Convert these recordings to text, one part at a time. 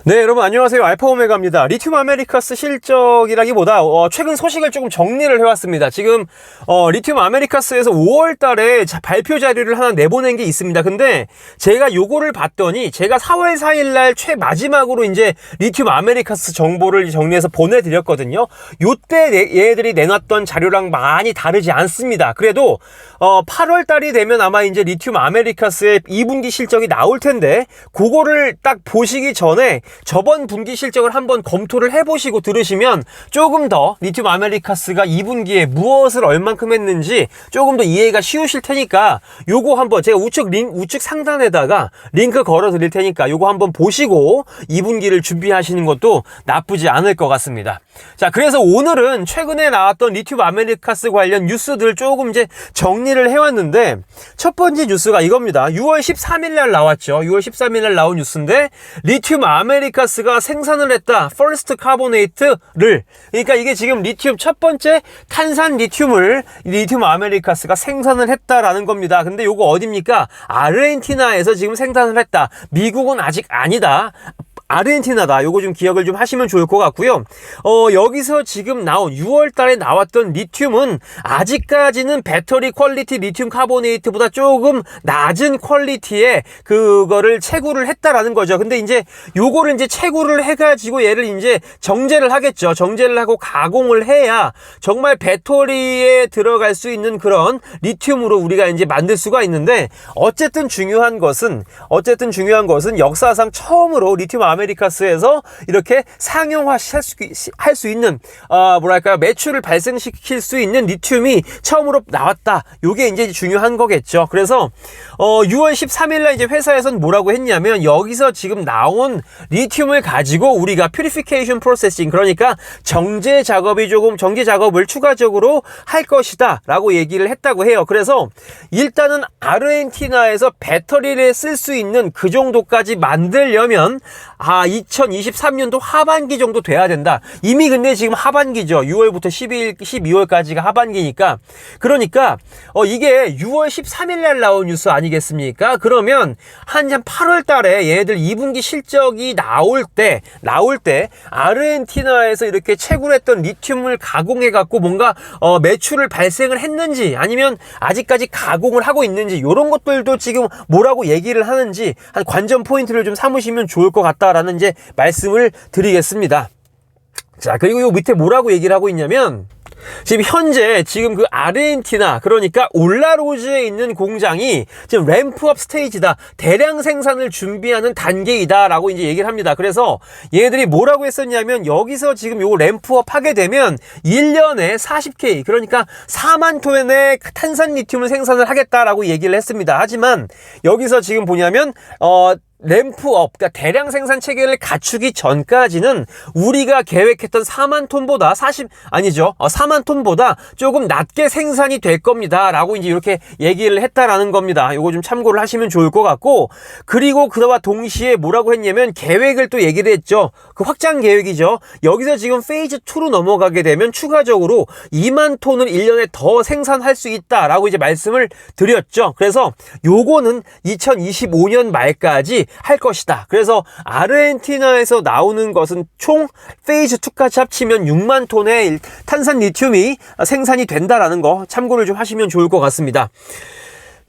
네, 여러분 안녕하세요. 알파오메가입니다. 리튬 아메리카스 실적이라기보다 최근 소식을 조금 정리를 해왔습니다. 지금 리튬 아메리카스에서 5월 달에 발표 자료를 하나 내보낸 게 있습니다. 근데 제가 요거를 봤더니 제가 4월 4일 날 마지막으로 이제 리튬 아메리카스 정보를 정리해서 보내드렸거든요. 요때 얘들이 내놨던 자료랑 많이 다르지 않습니다. 그래도 8월 달이 되면 아마 이제 리튬 아메리카스의 2분기 실적이 나올 텐데 그거를 딱 보시기 전에 저번 분기 실적을 한번 검토를 해보시고 들으시면 조금 더 리튬 아메리카스가 2분기에 무엇을 얼만큼 했는지 조금 더 이해가 쉬우실 테니까 요거 한번 제가 우측 상단에다가 링크 걸어 드릴 테니까 요거 한번 보시고 2분기를 준비하시는 것도 나쁘지 않을 것 같습니다. 자, 그래서 오늘은 최근에 나왔던 리튬 아메리카스 관련 뉴스들 조금 이제 정리를 해왔는데 첫 번째 뉴스가 이겁니다. 6월 13일 날 나왔죠. 6월 13일 날 나온 뉴스인데 리튬 아메리카스가 생산을 했다. 퍼스트 카보네이트를, 그러니까 이게 지금 리튬 첫 번째 탄산 리튬을 리튬 아메리카스가 생산을 했다라는 겁니다. 근데 요거 어딥니까? 아르헨티나에서 지금 생산을 했다. 미국은 아직 아니다. 아르헨티나다. 요거 좀 기억을 좀 하시면 좋을 것 같고요. 여기서 지금 나온 6월 달에 나왔던 리튬은 아직까지는 배터리 퀄리티 리튬 카보네이트보다 조금 낮은 퀄리티의 그거를 채굴을 했다라는 거죠. 근데 이제 요거를 이제 채굴을 해가지고 얘를 이제 정제를 하겠죠. 정제를 하고 가공을 해야 정말 배터리에 들어갈 수 있는 그런 리튬으로 우리가 이제 만들 수가 있는데 어쨌든 중요한 것은 역사상 처음으로 리튬 아메리카스에서 이렇게 상용화 할 수 있는 매출을 발생시킬 수 있는 리튬이 처음으로 나왔다. 요게 이제 중요한 거겠죠. 그래서 6월 13일 날 이제 회사에서는 뭐라고 했냐면 여기서 지금 나온 리튬을 가지고 우리가 퓨리피케이션 프로세싱, 그러니까 정제 작업을 추가적으로 할 것이다라고 얘기를 했다고 해요. 그래서 일단은 아르헨티나에서 배터리를 쓸 수 있는 그 정도까지 만들려면 2023년도 하반기 정도 돼야 된다. 이미 근데 지금 하반기죠. 6월부터 12월까지가 하반기니까. 그러니까 이게 6월 13일 날 나온 뉴스 아니겠습니까? 그러면 한 8월 달에 얘네들 2분기 실적이 나올 때 아르헨티나에서 이렇게 채굴했던 리튬을 가공해 갖고 뭔가 매출을 발생을 했는지 아니면 아직까지 가공을 하고 있는지 이런 것들도 지금 뭐라고 얘기를 하는지 한 관전 포인트를 좀 삼으시면 좋을 것 같다라는 이제 말씀을 드리겠습니다. 자, 그리고 요 밑에 뭐라고 얘기를 하고 있냐면 지금 현재 그 아르헨티나, 그러니까 올라로즈에 있는 공장이 지금 램프업 스테이지다. 대량 생산을 준비하는 단계이다 라고 이제 얘기를 합니다. 그래서 얘네들이 뭐라고 했었냐면 여기서 지금 요거 램프업 하게 되면 1년에 40K, 그러니까 4만 톤의 탄산 리튬을 생산을 하겠다라고 얘기를 했습니다. 하지만 여기서 지금 뭐냐면 램프업, 그러니까 대량 생산 체계를 갖추기 전까지는 우리가 계획했던 4만 톤보다 4만 톤보다 조금 낮게 생산이 될 겁니다 라고 이제 이렇게 얘기를 했다라는 겁니다. 요거 좀 참고를 하시면 좋을 것 같고, 그리고 그와 동시에 뭐라고 했냐면 계획을 또 얘기를 했죠. 그 확장 계획이죠. 여기서 지금 페이즈 2로 넘어가게 되면 추가적으로 2만 톤을 1년에 더 생산할 수 있다라고 이제 말씀을 드렸죠. 그래서 요거는 2025년 말까지 할 것이다. 그래서 아르헨티나에서 나오는 것은 총 페이즈 2까지 합치면 6만 톤의 탄산 리튬이 생산이 된다라는 거 참고를 좀 하시면 좋을 것 같습니다.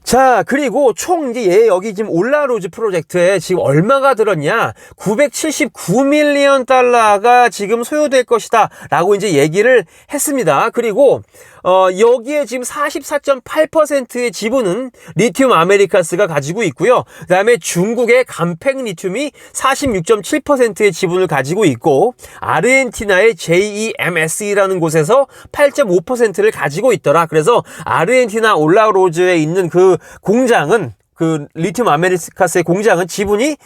자, 그리고 총 이제 여기 지금 올라로즈 프로젝트에 지금 얼마가 들었냐? 979밀리언 달러가 지금 소요될 것이다 라고 이제 얘기를 했습니다. 그리고 여기에 지금 44.8%의 지분은 리튬 아메리카스가 가지고 있고요. 그 다음에 중국의 간팩 리튬이 46.7%의 지분을 가지고 있고, 아르헨티나의 JEMSE라는 곳에서 8.5%를 가지고 있더라. 그래서 아르헨티나 올라로즈에 있는 그 공장은, 그 리튬 아메리카스의 공장은 지분이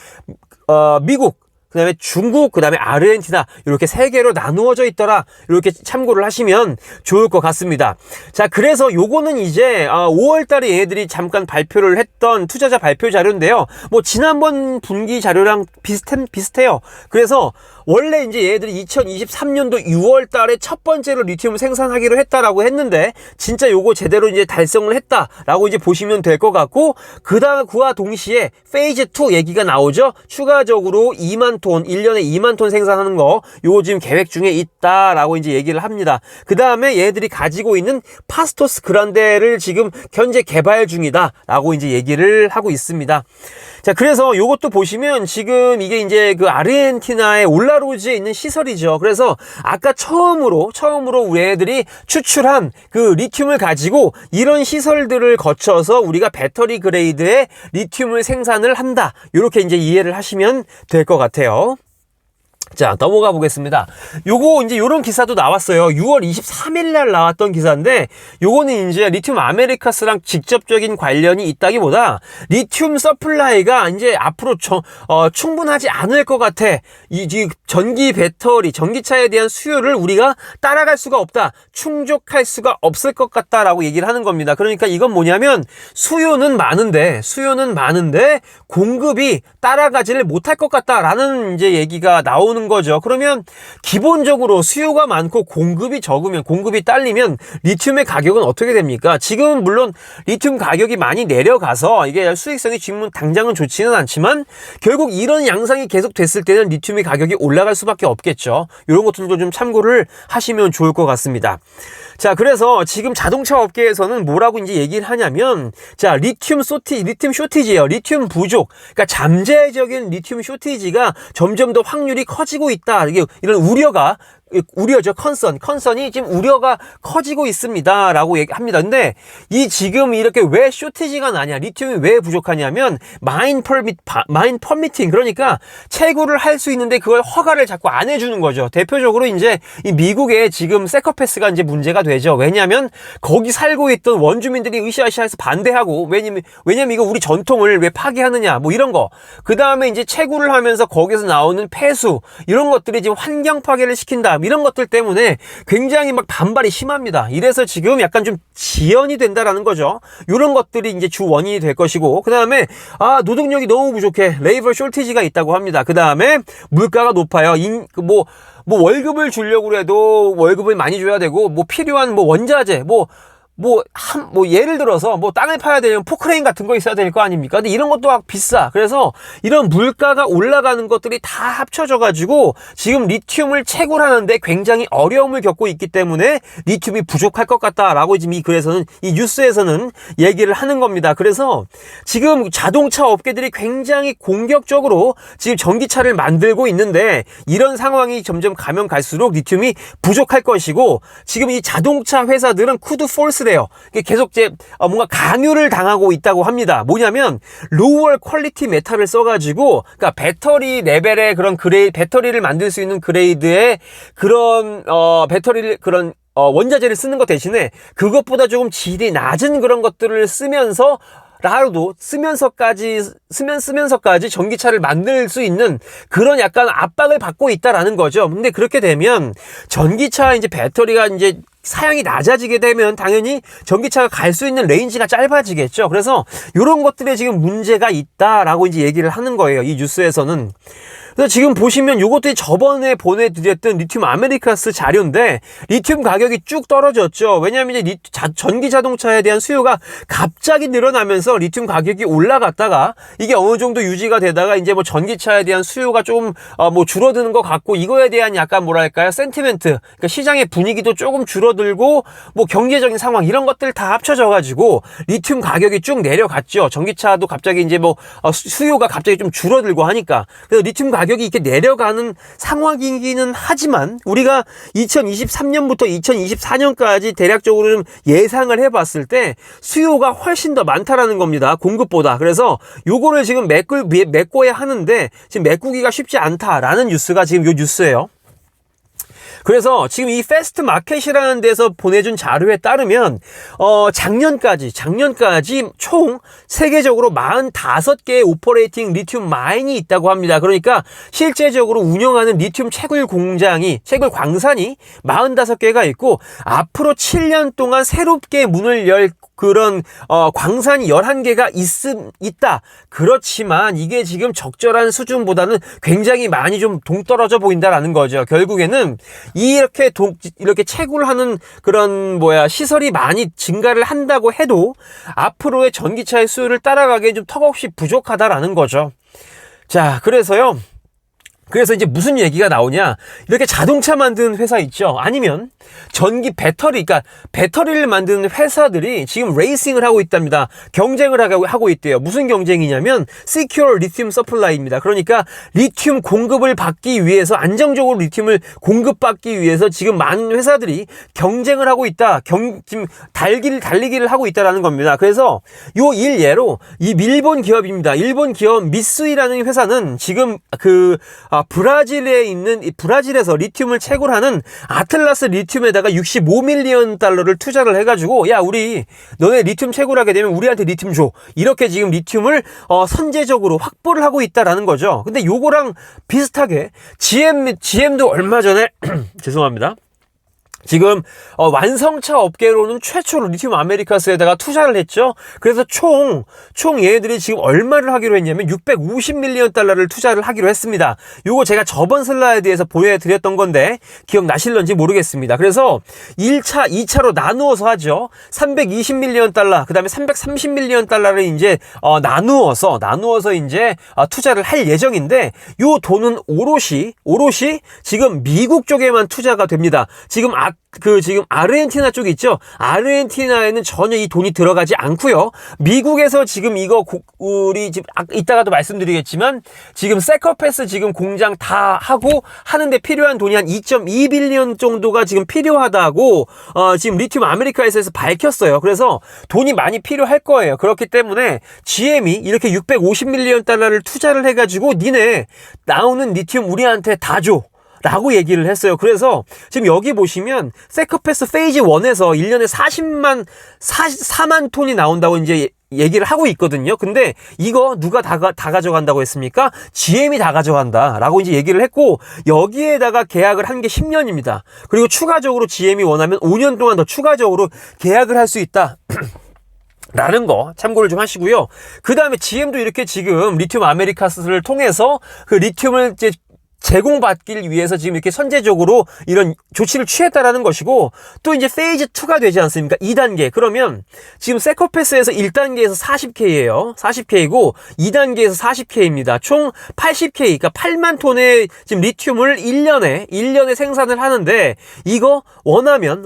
미국, 그 다음에 중국, 그 다음에 아르헨티나 이렇게 세 개로 나누어져 있더라. 이렇게 참고를 하시면 좋을 것 같습니다. 자, 그래서 요거는 이제 5월 달에 얘네들이 잠깐 발표를 했던 투자자 발표 자료인데요. 뭐 지난번 분기 자료랑 비슷해요. 그래서 원래 이제 얘네들이 2023년도 6월 달에 첫 번째로 리튬을 생산하기로 했다라고 했는데 진짜 요거 제대로 이제 달성을 했다라고 이제 보시면 될 것 같고, 그와 동시에 페이즈 2 얘기가 나오죠. 추가적으로 2만 톤, 1년에 2만 톤 생산하는 거 요거 지금 계획 중에 있다라고 이제 얘기를 합니다. 그 다음에 얘들이 가지고 있는 파스토스 그란데를 지금 현재 개발 중이다라고 이제 얘기를 하고 있습니다. 자, 그래서 요것도 보시면 지금 이게 이제 그 아르헨티나의 올라로즈에 있는 시설이죠. 그래서 아까 처음으로 우리 애들이 추출한 그 리튬을 가지고 이런 시설들을 거쳐서 우리가 배터리 그레이드의 리튬을 생산을 한다. 이렇게 이제 이해를 하시면 될 것 같아요. 자, 넘어가 보겠습니다. 요거 이제 요런 기사도 나왔어요. 6월 23일 날 나왔던 기사인데 요거는 이제 리튬 아메리카스랑 직접적인 관련이 있다기보다 리튬 서플라이가 이제 앞으로 충분하지 않을 것 같아. 이 전기 배터리, 전기차에 대한 수요를 우리가 따라갈 수가 없다. 충족할 수가 없을 것 같다라고 얘기를 하는 겁니다. 그러니까 이건 뭐냐면 수요는 많은데 공급이 따라가지를 못할 것 같다라는 이제 얘기가 나오는 거죠. 그러면 기본적으로 수요가 많고 공급이 적으면, 공급이 딸리면 리튬의 가격은 어떻게 됩니까? 지금은 물론 리튬 가격이 많이 내려가서 이게 수익성이 지금 당장은 좋지는 않지만 결국 이런 양상이 계속 됐을 때는 리튬의 가격이 올라갈 수밖에 없겠죠. 이런 것들도 좀 참고를 하시면 좋을 것 같습니다. 자, 그래서 지금 자동차 업계에서는 뭐라고 이제 얘기를 하냐면, 자, 리튬 쇼티지예요. 리튬 부족. 그러니까 잠재적인 리튬 쇼티지가 점점 더 확률이 커지고 있다. 이런 우려죠. 컨선이 지금 우려가 커지고 있습니다. 라고 얘기합니다. 근데 지금 이렇게 왜 쇼티지가 나냐, 리튬이 왜 부족하냐면, 마인 퍼미팅. 그러니까 채굴을 할 수 있는데 그걸 허가를 자꾸 안 해주는 거죠. 대표적으로 이제 이 미국의 지금 세커패스가 이제 문제가 되죠. 왜냐면 거기 살고 있던 원주민들이 으쌰으쌰해서 반대하고, 왜냐면 이거 우리 전통을 왜 파괴하느냐, 뭐 이런 거. 그 다음에 이제 채굴을 하면서 거기서 나오는 폐수, 이런 것들이 지금 환경 파괴를 시킨다. 이런 것들 때문에 굉장히 막 반발이 심합니다. 이래서 지금 약간 좀 지연이 된다라는 거죠. 이런 것들이 이제 주 원인이 될 것이고, 그 다음에 노동력이 너무 부족해. 레이버 쇼티지가 있다고 합니다. 그 다음에 물가가 높아요. 뭐 월급을 주려고 해도 월급을 많이 줘야 되고, 뭐 필요한 뭐 원자재, 예를 들어서 땅을 파야 되면 포크레인 같은 거 있어야 될 거 아닙니까? 근데 이런 것도 막 비싸. 그래서 이런 물가가 올라가는 것들이 다 합쳐져 가지고 지금 리튬을 채굴하는데 굉장히 어려움을 겪고 있기 때문에 리튬이 부족할 것 같다라고 지금 이 뉴스에서는 얘기를 하는 겁니다. 그래서 지금 자동차 업계들이 굉장히 공격적으로 지금 전기차를 만들고 있는데, 이런 상황이 점점 가면 갈수록 리튬이 부족할 것이고, 지금 이 자동차 회사들은 쿠드 폴스 돼요. 계속 뭔가 강요를 당하고 있다고 합니다. 뭐냐면 로우얼 퀄리티 메탈을 써가지고, 그러니까 배터리 레벨의 그런 배터리를 만들 수 있는 그레이드의 그런 원자재를 쓰는 것 대신에 그것보다 조금 질이 낮은 그런 것들을 쓰면서까지 전기차를 만들 수 있는 그런 약간 압박을 받고 있다라는 거죠. 근데 그렇게 되면 전기차 이제 배터리가 이제 사양이 낮아지게 되면 당연히 전기차가 갈 수 있는 레인지가 짧아지겠죠. 그래서 이런 것들에 지금 문제가 있다라고 이제 얘기를 하는 거예요. 이 뉴스에서는. 그래서 지금 보시면 요것들이 저번에 보내드렸던 리튬 아메리카스 자료인데, 리튬 가격이 쭉 떨어졌죠. 왜냐하면 이제 전기 자동차에 대한 수요가 갑자기 늘어나면서 리튬 가격이 올라갔다가 이게 어느 정도 유지가 되다가 이제 전기차에 대한 수요가 좀 줄어드는 것 같고, 이거에 대한 약간 뭐랄까요, 센티멘트, 그러니까 시장의 분위기도 조금 줄어들고 경제적인 상황, 이런 것들 다 합쳐져 가지고 리튬 가격이 쭉 내려갔죠. 전기차도 갑자기 이제 수요가 갑자기 좀 줄어들고 하니까. 그래서 리튬 가격이 이렇게 내려가는 상황이기는 하지만, 우리가 2023년부터 2024년까지 대략적으로 좀 예상을 해봤을 때 수요가 훨씬 더 많다라는 겁니다. 공급보다. 그래서 요거를 지금 메꿔야 하는데 지금 메꾸기가 쉽지 않다라는 뉴스가 지금 요 뉴스예요. 그래서 지금 이 패스트 마켓이라는 데서 보내준 자료에 따르면 작년까지 총 세계적으로 45개의 오퍼레이팅 리튬 마인이 있다고 합니다. 그러니까 실제적으로 운영하는 리튬 채굴 광산이 45개가 있고, 앞으로 7년 동안 새롭게 문을 열 그런 광산이 11개가 있다. 그렇지만 이게 지금 적절한 수준보다는 굉장히 많이 좀 동떨어져 보인다라는 거죠. 결국에는 이렇게 채굴하는 그런 시설이 많이 증가를 한다고 해도 앞으로의 전기차의 수요를 따라가기엔 좀 턱없이 부족하다라는 거죠. 자, 그래서요, 그래서 이제 무슨 얘기가 나오냐, 이렇게 자동차 만드는 회사 있죠, 아니면 전기 배터리, 그러니까 배터리를 만드는 회사들이 지금 레이싱을 하고 있답니다. 경쟁을 하고 있대요. 무슨 경쟁이냐면 Secure Lithium Supply입니다. 그러니까 리튬 공급을 받기 위해서, 안정적으로 리튬을 공급받기 위해서 지금 많은 회사들이 경쟁을 하고 있다, 지금 달리기를 하고 있다라는 겁니다. 그래서 요 일예로 이 일본 기업입니다. 일본 기업 미쓰이라는 회사는 지금 브라질에서 리튬을 채굴하는 아틀라스 리튬에다가 65밀리언 달러를 투자를 해가지고, 야, 너네 리튬 채굴하게 되면 우리한테 리튬 줘, 이렇게 지금 리튬을 선제적으로 확보를 하고 있다라는 거죠. 근데 요거랑 비슷하게 GM도 얼마 전에 죄송합니다. 지금 완성차 업계로는 최초로 리튬 아메리카스에다가 투자를 했죠. 그래서 총 얘네들이 지금 얼마를 하기로 했냐면 650밀리언 달러를 투자를 하기로 했습니다. 요거 제가 저번 슬라이드에서 보여드렸던 건데 기억나실런지 모르겠습니다. 그래서 1차, 2차로 나누어서 하죠. 320밀리언 달러, 그 다음에 330밀리언 달러를 이제 나누어서 이제 투자를 할 예정인데, 요 돈은 오롯이 지금 미국 쪽에만 투자가 됩니다. 지금 아르헨티나 쪽 있죠? 아르헨티나에는 전혀 이 돈이 들어가지 않고요. 미국에서 지금 이거 우리 지금 이따가도 말씀드리겠지만 지금 세커패스 지금 공장 다 하고 하는데 필요한 돈이 한 2.2빌리언 정도가 지금 필요하다고 지금 리튬 아메리카에서 밝혔어요. 그래서 돈이 많이 필요할 거예요. 그렇기 때문에 GM이 이렇게 650밀리언 달러를 투자를 해가지고 니네 나오는 리튬 우리한테 다 줘 라고 얘기를 했어요. 그래서 지금 여기 보시면 세커패스 페이지 1에서 1년에 4만 톤이 나온다고 이제 얘기를 하고 있거든요. 근데 이거 누가 다 가져간다고 했습니까? GM이 다 가져간다 라고 이제 얘기를 했고, 여기에다가 계약을 한 게 10년입니다. 그리고 추가적으로 GM이 원하면 5년 동안 더 추가적으로 계약을 할 수 있다 라는 거 참고를 좀 하시고요. 그 다음에 GM도 이렇게 지금 리튬 아메리카스를 통해서 그 리튬을 이제 제공받기 위해서 지금 이렇게 선제적으로 이런 조치를 취했다라는 것이고, 또 이제 페이즈 2가 되지 않습니까? 2단계. 그러면 지금 세커패스에서 1단계에서 40K예요. 40K고 2단계에서 40K입니다. 총 80K, 그러니까 8만 톤의 지금 리튬을 1년에 생산을 하는데, 이거 원하면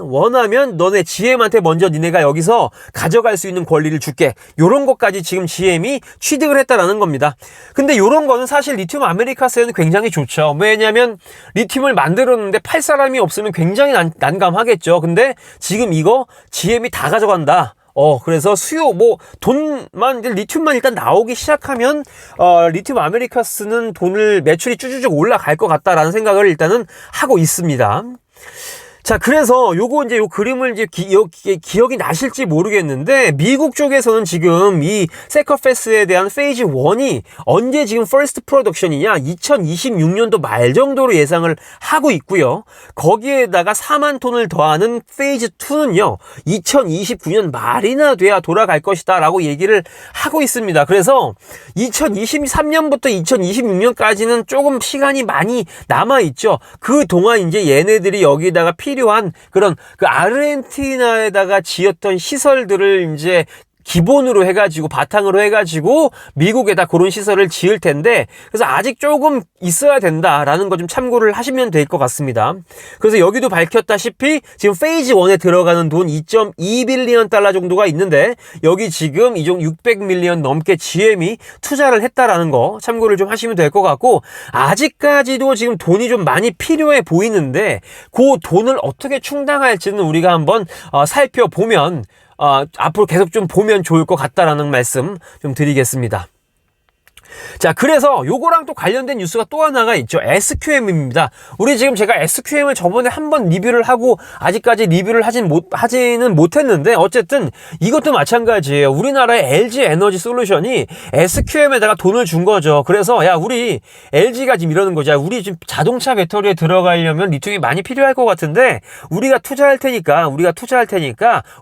너네 GM한테 먼저 니네가 여기서 가져갈 수 있는 권리를 줄게, 요런 것까지 지금 GM이 취득을 했다라는 겁니다. 근데 요런 거는 사실 리튬 아메리카스에는 굉장히 좋죠. 왜냐면 리튬을 만들었는데 팔 사람이 없으면 굉장히 난감하겠죠. 근데 지금 이거 GM이 다 가져간다. 그래서 돈만, 리튬만 일단 나오기 시작하면, 리튬 아메리카스는 매출이 쭈쭈쭉 올라갈 것 같다라는 생각을 일단은 하고 있습니다. 자, 그래서 요 그림을 이제 기억이 나실지 모르겠는데, 미국 쪽에서는 지금 이 세커패스에 대한 페이즈 1이 언제 지금 퍼스트 프로덕션이냐, 2026년도 말 정도로 예상을 하고 있고요. 거기에다가 4만 톤을 더하는 페이즈 2는요, 2029년 말이나 돼야 돌아갈 것이다 라고 얘기를 하고 있습니다. 그래서 2023년부터 2026년까지는 조금 시간이 많이 남아있죠. 그 동안 이제 얘네들이 여기다가 필요한 그런 아르헨티나에다가 지었던 시설들을 이제 기본으로 해가지고 바탕으로 해가지고 미국에다 그런 시설을 지을 텐데, 그래서 아직 조금 있어야 된다라는 거 좀 참고를 하시면 될 것 같습니다. 그래서 여기도 밝혔다시피 지금 페이즈 1에 들어가는 돈 2.2빌리언 달러 정도가 있는데, 여기 지금 이 정도 600밀리언 넘게 GM이 투자를 했다라는 거 참고를 좀 하시면 될 것 같고, 아직까지도 지금 돈이 좀 많이 필요해 보이는데 그 돈을 어떻게 충당할지는 우리가 한번 살펴보면 앞으로 계속 좀 보면 좋을 것 같다라는 말씀 좀 드리겠습니다. 자, 그래서 요거랑 또 관련된 뉴스가 또 하나가 있죠. SQM입니다. 우리 지금 제가 SQM을 저번에 한번 리뷰를 하고 아직까지 리뷰를 하지는 못했는데, 어쨌든 이것도 마찬가지예요. 우리나라의 LG 에너지 솔루션이 SQM에다가 돈을 준 거죠. 그래서 야, 우리 LG가 지금 이러는 거죠. 우리 지금 자동차 배터리에 들어가려면 리튬이 많이 필요할 것 같은데 우리가 투자할 테니까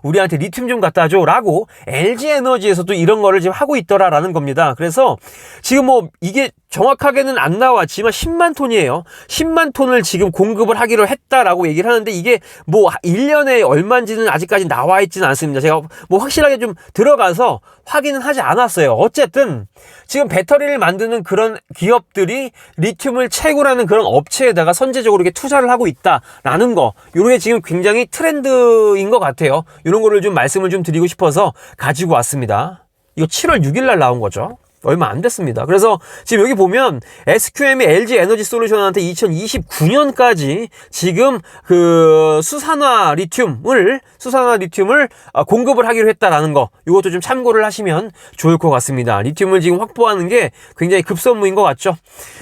우리한테 리튬 좀 갖다 줘 라고 LG 에너지에서도 이런 거를 지금 하고 있더라라는 겁니다. 그래서 지금 뭐 이게 정확하게는 안 나왔지만 10만 톤이에요. 10만 톤을 지금 공급을 하기로 했다라고 얘기를 하는데 이게 뭐 1년에 얼마인지는 아직까지 나와 있지는 않습니다. 제가 뭐 확실하게 좀 들어가서 확인은 하지 않았어요. 어쨌든 지금 배터리를 만드는 그런 기업들이 리튬을 채굴하는 그런 업체에다가 선제적으로 이렇게 투자를 하고 있다라는 거, 요게 지금 굉장히 트렌드인 것 같아요. 이런 거를 좀 말씀을 좀 드리고 싶어서 가지고 왔습니다. 이거 7월 6일 날 나온 거죠. 얼마 안 됐습니다. 그래서 지금 여기 보면 SQM이 LG 에너지 솔루션한테 2029년까지 지금 그 수산화 리튬을 공급을 하기로 했다라는 거, 이것도 좀 참고를 하시면 좋을 것 같습니다. 리튬을 지금 확보하는 게 굉장히 급선무인 것 같죠.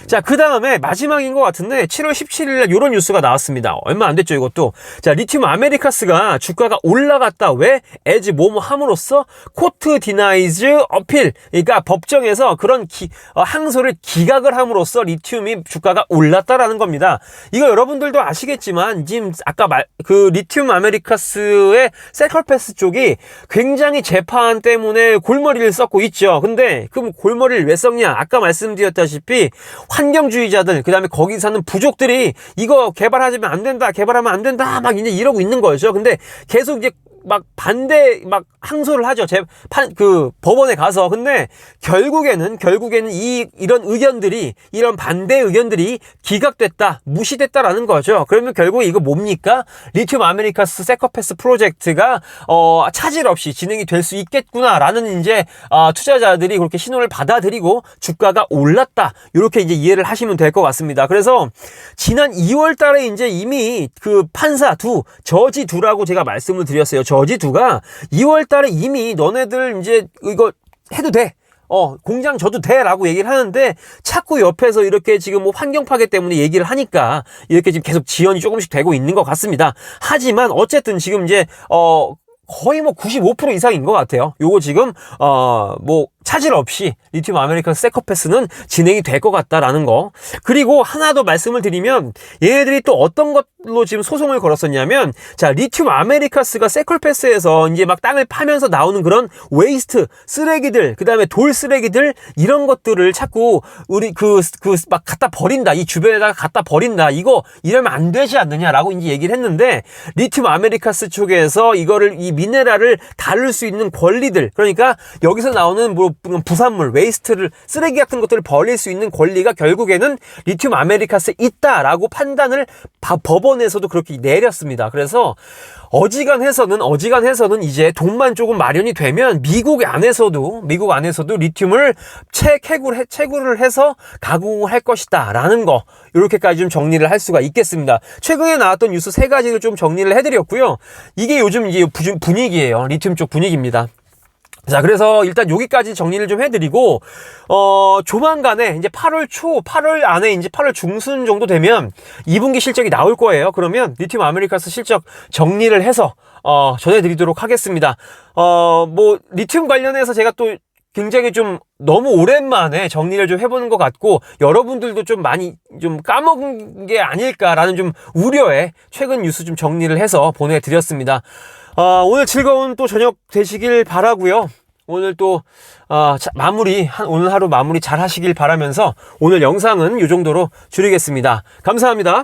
자, 그 다음에 마지막인 것 같은데 7월 17일날 이런 뉴스가 나왔습니다. 얼마 안 됐죠, 이것도. 자, 리튬 아메리카스가 주가가 올라갔다. 왜? as 뭐뭐 함으로써 코트 디나이즈 어필, 그러니까 법정에서 그런 항소를 기각을 함으로써 리튬이 주가가 올랐다라는 겁니다. 이거 여러분들도 아시겠지만 지금 아까 그 리튬 아메리카스의 세컬패스 쪽이 굉장히 재판 때문에 골머리를 썩고 있죠. 근데 그럼 골머리를 왜 썩냐? 아까 말씀드렸다시피 환경주의자들, 그 다음에 거기 사는 부족들이 이거 개발하면 안 된다 막 이제 이러고 있는 거죠. 근데 계속 이제 막 반대 막 항소를 하죠. 그 법원에 가서. 근데 결국에는 이런 의견들이, 이런 반대 의견들이 기각됐다, 무시됐다라는 거죠. 그러면 결국 이거 뭡니까? 리튬 아메리카스 세커패스 프로젝트가 차질 없이 진행이 될 수 있겠구나라는 이제 투자자들이 그렇게 신호를 받아들이고 주가가 올랐다. 이렇게 이제 이해를 하시면 될 것 같습니다. 그래서 지난 2월 달에 이제 이미 그 판사 저지 2라고 제가 말씀을 드렸어요. 저지 2가 2월 달에 이미 너네들 이제 이거 해도 돼. 공장 져도 돼 라고 얘기를 하는데 자꾸 옆에서 이렇게 지금 뭐 환경 파괴 때문에 얘기를 하니까 이렇게 지금 계속 지연이 조금씩 되고 있는 것 같습니다. 하지만 어쨌든 지금 이제 거의 뭐 95% 이상인 것 같아요. 요거 지금 뭐 차질 없이 리튬 아메리칸 세커패스는 진행이 될 것 같다라는 거. 그리고 하나 더 말씀을 드리면 얘네들이 또 어떤 것로 지금 소송을 걸었었냐면, 자, 리튬 아메리카스가 세컬패스에서 이제 막 땅을 파면서 나오는 그런 웨이스트 쓰레기들, 그 다음에 돌 쓰레기들, 이런 것들을 자꾸 우리 막 갖다 버린다, 이 주변에다가 갖다 버린다, 이거 이러면 안 되지 않느냐라고 이제 얘기를 했는데, 리튬 아메리카스 쪽에서 이거를, 이 미네랄을 다룰 수 있는 권리들, 그러니까 여기서 나오는 뭐 부산물, 웨이스트를, 쓰레기 같은 것들을 버릴 수 있는 권리가 결국에는 리튬 아메리카스에 있다라고 판단을 법원에서도 그렇게 내렸습니다. 그래서 어지간해서는 이제 돈만 조금 마련이 되면 미국 안에서도 리튬을 채굴을 해서 가공을 할 것이다 라는 거, 이렇게까지 좀 정리를 할 수가 있겠습니다. 최근에 나왔던 뉴스 3가지를 좀 정리를 해드렸고요. 이게 요즘 이제 분위기예요. 리튬 쪽 분위기입니다. 자, 그래서 일단 여기까지 정리를 좀 해드리고, 조만간에 이제 8월 안에 이제 8월 중순 정도 되면 2분기 실적이 나올 거예요. 그러면 리튬 아메리카스 실적 정리를 해서, 전해드리도록 하겠습니다. 뭐, 리튬 관련해서 제가 또 굉장히 좀 너무 오랜만에 정리를 좀 해보는 것 같고, 여러분들도 좀 많이 좀 까먹은 게 아닐까라는 좀 우려에 최근 뉴스 좀 정리를 해서 보내드렸습니다. 오늘 즐거운 또 저녁 되시길 바라고요. 오늘 또 오늘 하루 마무리 잘 하시길 바라면서 오늘 영상은 이 정도로 줄이겠습니다. 감사합니다.